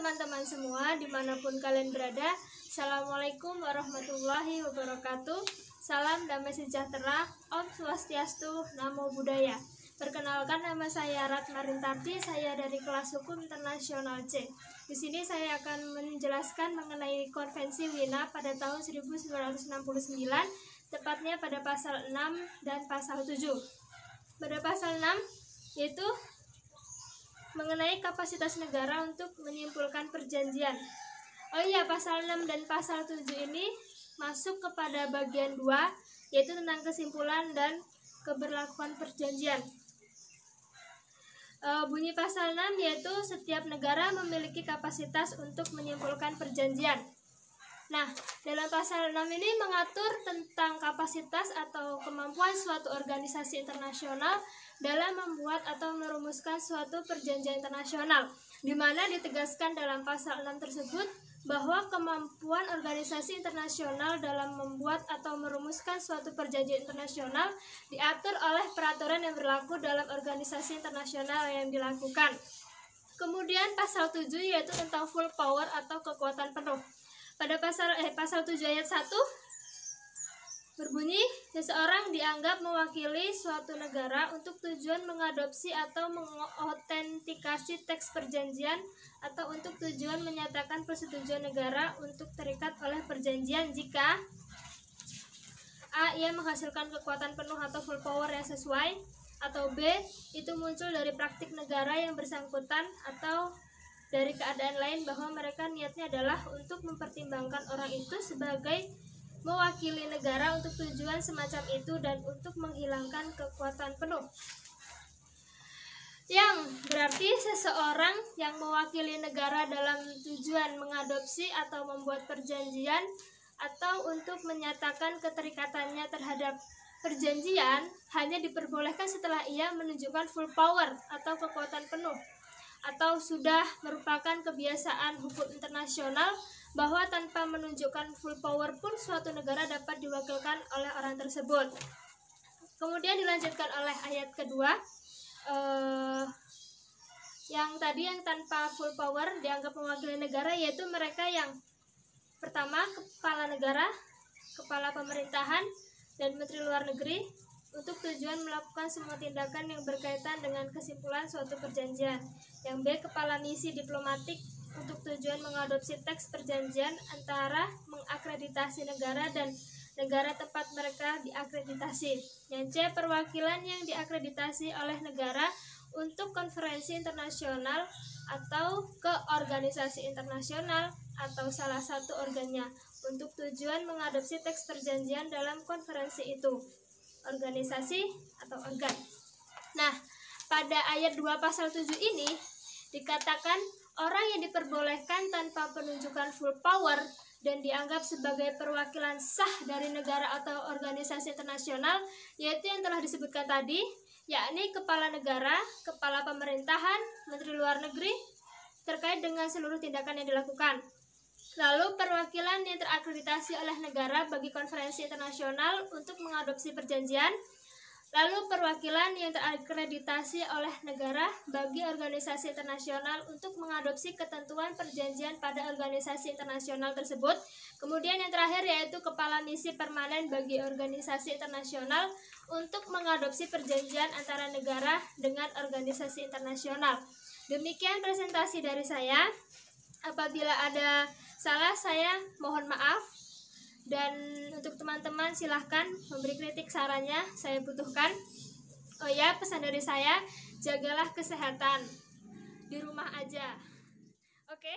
teman-teman semua dimanapun kalian berada. Assalamualaikum warahmatullahi wabarakatuh. Salam damai sejahtera, Om Swastiastu, Namo Buddhaya. Perkenalkan, nama saya Ratna Rintarti, saya dari kelas Hukum Internasional C. Di sini saya akan menjelaskan mengenai Konvensi Wina pada tahun 1969, tepatnya pada pasal 6 dan pasal 7. Pada pasal 6 yaitu mengenai kapasitas negara untuk menyimpulkan perjanjian. Oh iya, pasal 6 dan pasal 7 ini masuk kepada bagian 2, yaitu tentang kesimpulan dan keberlakuan perjanjian. Bunyi pasal 6 yaitu setiap negara memiliki kapasitas untuk menyimpulkan perjanjian. Nah, dalam pasal 6 ini mengatur tentang kapasitas atau kemampuan suatu organisasi internasional dalam membuat atau merumuskan suatu perjanjian internasional, di mana ditegaskan dalam pasal 6 tersebut bahwa kemampuan organisasi internasional dalam membuat atau merumuskan suatu perjanjian internasional diatur oleh peraturan yang berlaku dalam organisasi internasional yang dilakukan. Kemudian pasal 7 yaitu tentang full power atau kekuatan penuh. Pada pasal 7 ayat 1 berbunyi, seseorang dianggap mewakili suatu negara untuk tujuan mengadopsi atau mengotentikasi teks perjanjian atau untuk tujuan menyatakan persetujuan negara untuk terikat oleh perjanjian jika A. Ia menghasilkan kekuatan penuh atau full power yang sesuai, atau B. Itu muncul dari praktik negara yang bersangkutan atau dari keadaan lain bahwa mereka niatnya adalah untuk mempertimbangkan orang itu sebagai mewakili negara untuk tujuan semacam itu dan untuk menghilangkan kekuatan penuh. Yang berarti seseorang yang mewakili negara dalam tujuan mengadopsi atau membuat perjanjian atau untuk menyatakan keterikatannya terhadap perjanjian hanya diperbolehkan setelah ia menunjukkan full power atau kekuatan penuh, atau sudah merupakan kebiasaan hukum internasional bahwa tanpa menunjukkan full power pun suatu negara dapat diwakilkan oleh orang tersebut. Kemudian dilanjutkan oleh ayat kedua, yang tadi yang tanpa full power dianggap mewakili negara, yaitu mereka yang pertama, kepala negara, kepala pemerintahan, dan menteri luar negeri untuk tujuan melakukan semua tindakan yang berkaitan dengan kesimpulan suatu perjanjian. Yang B, kepala misi diplomatik untuk tujuan mengadopsi teks perjanjian antara mengakreditasi negara dan negara tempat mereka diakreditasi. Yang C, perwakilan yang diakreditasi oleh negara untuk konferensi internasional atau ke organisasi internasional atau salah satu organnya untuk tujuan mengadopsi teks perjanjian dalam konferensi itu, organisasi atau organ. Nah, pada ayat 2 pasal 7 ini dikatakan orang yang diperbolehkan tanpa penunjukan full power dan dianggap sebagai perwakilan sah dari negara atau organisasi internasional, yaitu yang telah disebutkan tadi, yakni kepala negara, kepala pemerintahan, menteri luar negeri, terkait dengan seluruh tindakan yang dilakukan. Lalu perwakilan yang terakreditasi oleh negara bagi konferensi internasional untuk mengadopsi perjanjian. Lalu perwakilan yang terakreditasi oleh negara bagi organisasi internasional untuk mengadopsi ketentuan perjanjian pada organisasi internasional tersebut. Kemudian yang terakhir yaitu kepala misi permanen bagi organisasi internasional untuk mengadopsi perjanjian antara negara dengan organisasi internasional. Demikian presentasi dari saya. Apabila ada salah, saya mohon maaf. Dan untuk teman-teman silahkan memberi kritik sarannya, saya butuhkan. Oh ya, pesan dari saya, jagalah kesehatan di rumah aja. Oke?